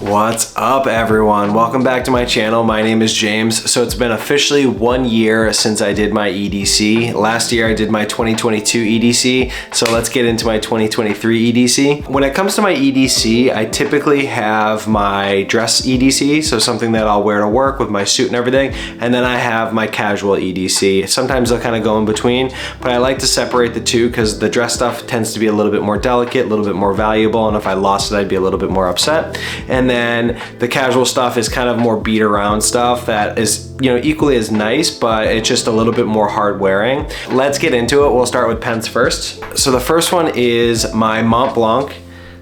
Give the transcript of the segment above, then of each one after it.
What's up everyone? Welcome back to my channel. My name is James. So it's been officially 1 year since I did my EDC. Last year I did my 2022 EDC. So let's get into my 2023 EDC. When it comes to my EDC, I typically have my dress EDC. So something that I'll wear to work with my suit and everything. And then I have my casual EDC. Sometimes they'll kind of go in between, but I like to separate the two because the dress stuff tends to be a little bit more delicate, a little bit more valuable. And if I lost it, I'd be a little bit more upset. And then the casual stuff is kind of more beat around stuff that is, you know, equally as nice, but it's just a little bit more hard wearing. Let's get into it. We'll start with pens first. So the first one is my Monteblanc.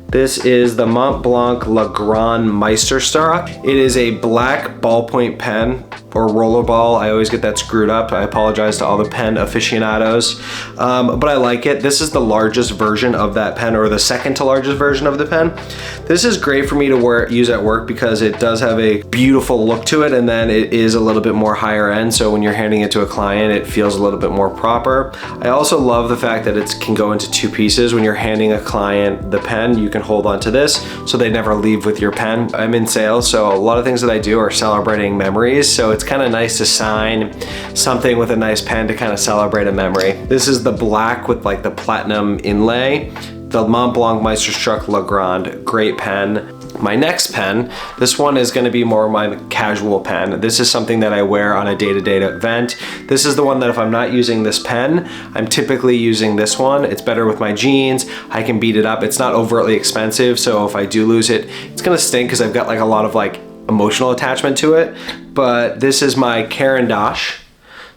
This is the Monteblanc Le Grand Meisterstück. It is a black ballpoint pen or rollerball. I always get that screwed up. I apologize to all the pen aficionados, but I like it. This is the largest version of that pen, or the second to largest version of the pen. This is great for me to use at work because it does have a beautiful look to it, and then it is a little bit more higher end, so when you're handing it to a client, it feels a little bit more proper. I also love the fact that it can go into two pieces. When you're handing a client the pen, you can hold on to this so they never leave with your pen. I'm in sales, so a lot of things that I do are celebrating memories, so it's kind of nice to sign something with a nice pen to kind of celebrate a memory. This is the black with like the platinum inlay, the Monteblanc Meisterstück Le Grand, great pen. My next pen, this one is going to be more my casual pen. This is something that I wear on a day-to-day event. This is the one that if I'm not using this pen, I'm typically using this one. It's better with my jeans. I can beat it up. It's not overtly expensive, so if I do lose it, it's going to stink because I've got like a lot of like emotional attachment to it. But this is my Carandache.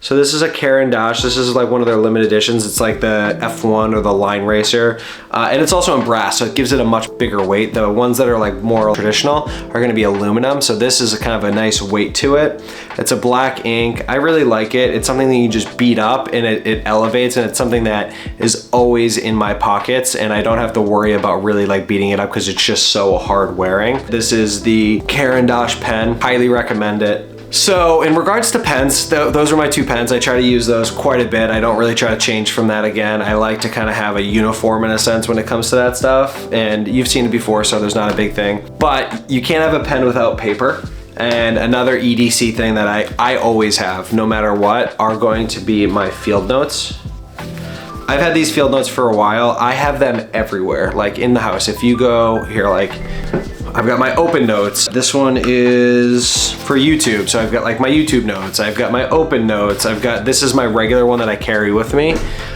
So this is a Carandache. This is like one of their limited editions. It's like the F1 or the line racer. And it's also in brass, so it gives it a much bigger weight. The ones that are like more traditional are gonna be aluminum. So this is a kind of a nice weight to it. It's a black ink. I really like it. It's something that you just beat up and it elevates, and it's something that is always in my pockets, and I don't have to worry about really like beating it up because it's just so hard wearing. This is the Carandache pen. Highly recommend it. So in regards to pens, those are my two pens. I try to use those quite a bit. I don't really try to change from that again. I like to kind of have a uniform in a sense when it comes to that stuff. And you've seen it before, so there's not a big thing. But you can't have a pen without paper. And another EDC thing that I always have, no matter what, are going to be my field notes. I've had these field notes for a while. I have them everywhere, like in the house. If you go here, like, I've got my open notes. This one is for YouTube. So I've got like my YouTube notes. I've got my open notes. This is my regular one that I carry with me.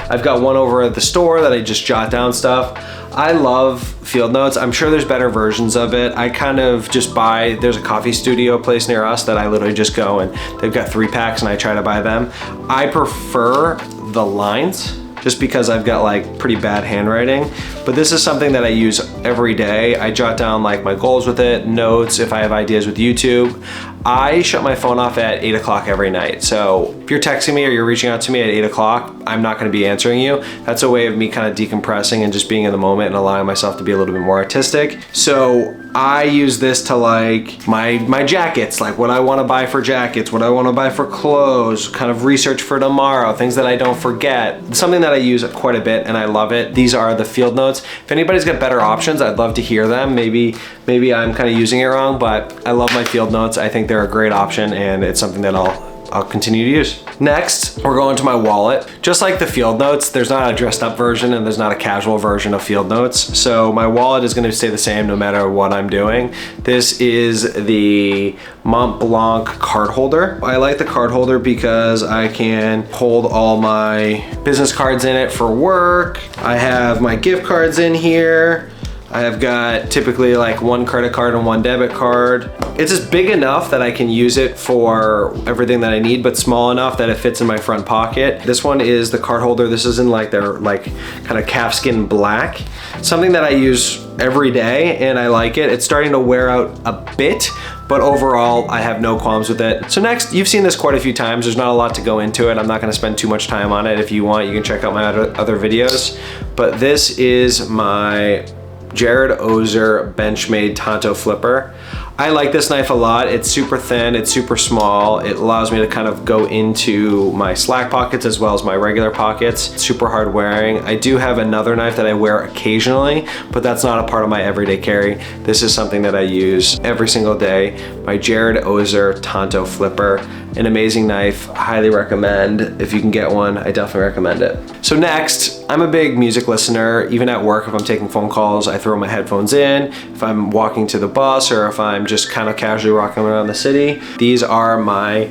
I've got one over at the store that I just jot down stuff. I love field notes. I'm sure there's better versions of it. I kind of just buy, there's a coffee studio place near us that I literally just go and they've got 3-packs and I try to buy them. I prefer the lines, just because I've got like pretty bad handwriting. But this is something that I use every day. I jot down like my goals with it, notes, if I have ideas with YouTube. I shut my phone off at 8 o'clock every night. So if you're texting me or you're reaching out to me at 8 o'clock, I'm not gonna be answering you. That's a way of me kind of decompressing and just being in the moment and allowing myself to be a little bit more artistic. So I use this to like my jackets, like what I wanna buy for jackets, what I wanna buy for clothes, kind of research for tomorrow, things that I don't forget. Something that I use quite a bit and I love it. These are the field notes. If anybody's got better options, I'd love to hear them. Maybe I'm kind of using it wrong, but I love my field notes. I think they're a great option and it's something that I'll continue to use. Next, we're going to my wallet. Just like the field notes, there's not a dressed up version and there's not a casual version of field notes. So my wallet is gonna stay the same no matter what I'm doing. This is the Montblanc card holder. I like the card holder because I can hold all my business cards in it for work. I have my gift cards in here. I have got typically like one credit card and one debit card. It's just big enough that I can use it for everything that I need, but small enough that it fits in my front pocket. This one is the card holder. This is in like their like kind of calfskin black. Something that I use every day and I like it. It's starting to wear out a bit, but overall I have no qualms with it. So next, you've seen this quite a few times. There's not a lot to go into it. I'm not gonna spend too much time on it. If you want, you can check out my other videos. But this is my Jared Ozer Benchmade Tonto Flipper. I like this knife a lot. It's super thin, it's super small. It allows me to kind of go into my slack pockets as well as my regular pockets. It's super hard wearing. I do have another knife that I wear occasionally, but that's not a part of my everyday carry. This is something that I use every single day. My Jared Ozer Tonto Flipper, an amazing knife, highly recommend. If you can get one, I definitely recommend it. So next, I'm a big music listener. Even at work, if I'm taking phone calls, I throw my headphones in. If I'm walking to the bus or if I'm just kind of casually rocking around the city, these are my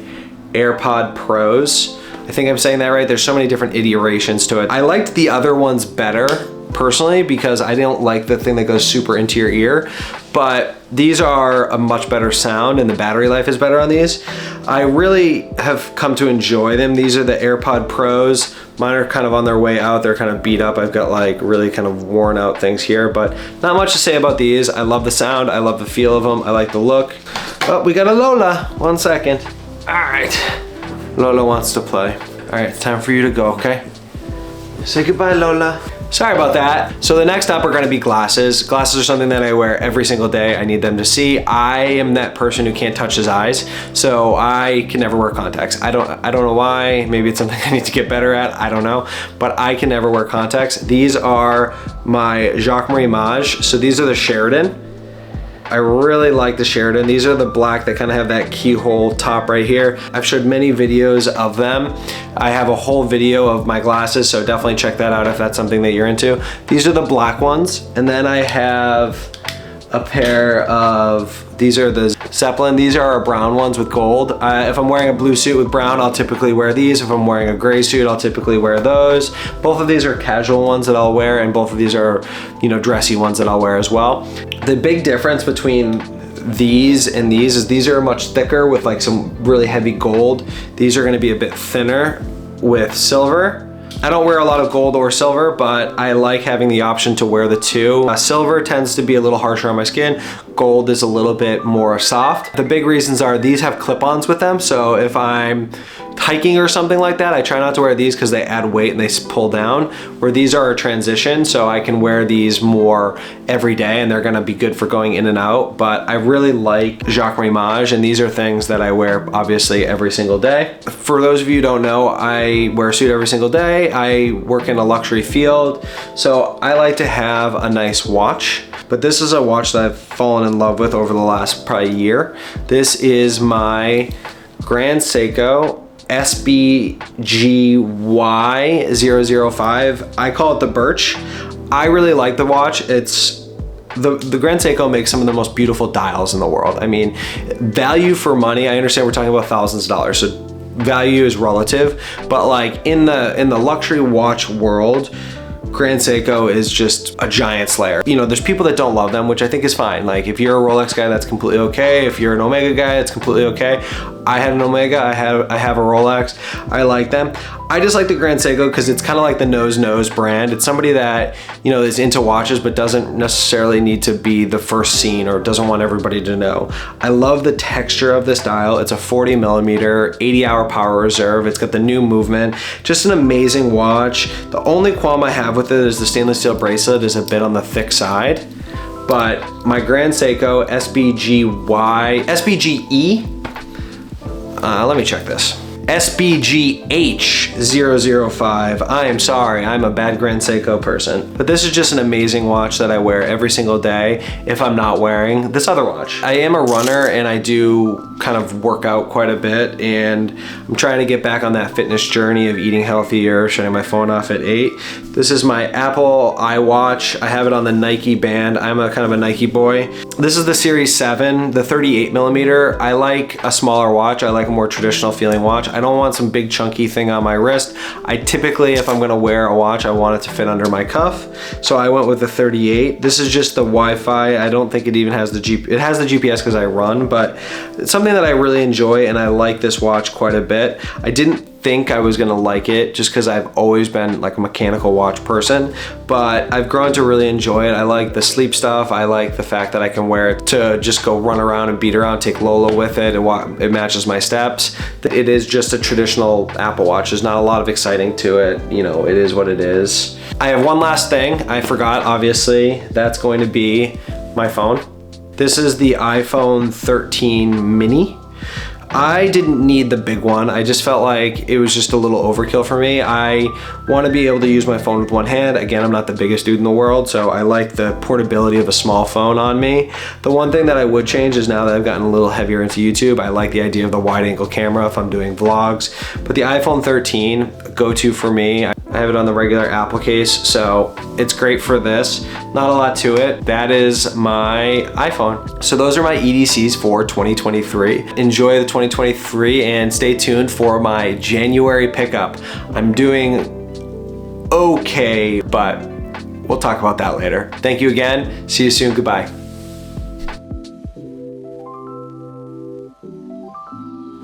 AirPod Pros. I think I'm saying that right. There's so many different iterations to it. I liked the other ones better personally because I don't like the thing that goes super into your ear, but these are a much better sound and the battery life is better on these. I really have come to enjoy them. These are the AirPod Pros. Mine are kind of on their way out. They're kind of beat up. I've got like really kind of worn out things here, but not much to say about these. I love the sound. I love the feel of them. I like the look. Oh, we got a Lola. 1 second. All right. Lola wants to play. All right, it's time for you to go, okay? Say goodbye, Lola. Sorry about that. So the next up are gonna be glasses. Glasses are something that I wear every single day. I need them to see. I am that person who can't touch his eyes, so I can never wear contacts. I don't know why. Maybe it's something I need to get better at. I don't know, but I can never wear contacts. These are my Jacques Marie Mage. So these are the Sheridan. I really like the Sheridan. These are the black that kind of have that keyhole top right here. I've showed many videos of them. I have a whole video of my glasses, so definitely check that out if that's something that you're into. These are the black ones. And then I have a pair of, these are the Zeppelin. These are our brown ones with gold. If I'm wearing a blue suit with brown, I'll typically wear these. If I'm wearing a gray suit, I'll typically wear those. Both of these are casual ones that I'll wear, and both of these are, you know, dressy ones that I'll wear as well. The big difference between these and these is these are much thicker with like some really heavy gold. These are gonna be a bit thinner with silver. I don't wear a lot of gold or silver, but I like having the option to wear the two. Silver tends to be a little harsher on my skin. Gold is a little bit more soft. The big reasons are these have clip-ons with them, so if I'm hiking or something like that, I try not to wear these because they add weight and they pull down, where these are a transition, so I can wear these more every day and they're gonna be good for going in and out. But I really like Jacques Marie Mage, and these are things that I wear obviously every single day. For those of you who don't know, I wear a suit every single day. I work in a luxury field, so I like to have a nice watch. But this is a watch that I've fallen in love with over the last probably year. This is my Grand Seiko SBGY005. I call it the Birch. I really like the watch. It's the Grand Seiko makes some of the most beautiful dials in the world. I mean, value for money, I understand we're talking about thousands of dollars, so value is relative, but like in the luxury watch world, Grand Seiko is just a giant slayer. You know, there's people that don't love them, which I think is fine. Like if you're a Rolex guy, that's completely okay. If you're an Omega guy, it's completely okay. I had an Omega, I have a Rolex. I like them. I just like the Grand Seiko because it's kind of like the nose brand. It's somebody that, you know, is into watches but doesn't necessarily need to be the first seen or doesn't want everybody to know. I love the texture of this dial. It's a 40 millimeter, 80-hour power reserve. It's got the new movement. Just an amazing watch. The only qualm I have with it is the stainless steel bracelet is a bit on the thick side. But my Grand Seiko SBGE, let me check this. SBGH005. I am sorry, I'm a bad Grand Seiko person. But this is just an amazing watch that I wear every single day if I'm not wearing this other watch. I am a runner and I do kind of work out quite a bit, and I'm trying to get back on that fitness journey of eating healthier, shutting my phone off at 8. This is my Apple iWatch. I have it on the Nike band. I'm a kind of a Nike boy. This is the Series 7, the 38 millimeter. I like a smaller watch. I like a more traditional feeling watch. I don't want some big chunky thing on my wrist. I typically, if I'm gonna wear a watch, I want it to fit under my cuff. So I went with the 38. This is just the Wi-Fi. I don't think it even has the it has the GPS because I run, but it's something that I really enjoy, and I like this watch quite a bit. I didn't think I was gonna like it just because I've always been like a mechanical watch person, but I've grown to really enjoy it. I like the sleep stuff. I like the fact that I can wear it to just go run around and beat around, take Lola with it, and it matches my steps. It is just a traditional Apple Watch. There's not a lot of exciting to it. You know, it is what it is. I have one last thing I forgot, obviously. That's going to be my phone. This is the iPhone 13 mini. I didn't need the big one. I just felt like it was just a little overkill for me. I want to be able to use my phone with one hand. Again, I'm not the biggest dude in the world, so I like the portability of a small phone on me. The one thing that I would change is now that I've gotten a little heavier into YouTube, I like the idea of the wide angle camera if I'm doing vlogs. But the iPhone 13, go-to for me. I have it on the regular Apple case, so it's great for this. Not a lot to it. That is my iPhone. So those are my EDCs for 2023. Enjoy the 2023 and stay tuned for my January pickup. I'm doing okay, but we'll talk about that later. Thank you again. See you soon. Goodbye.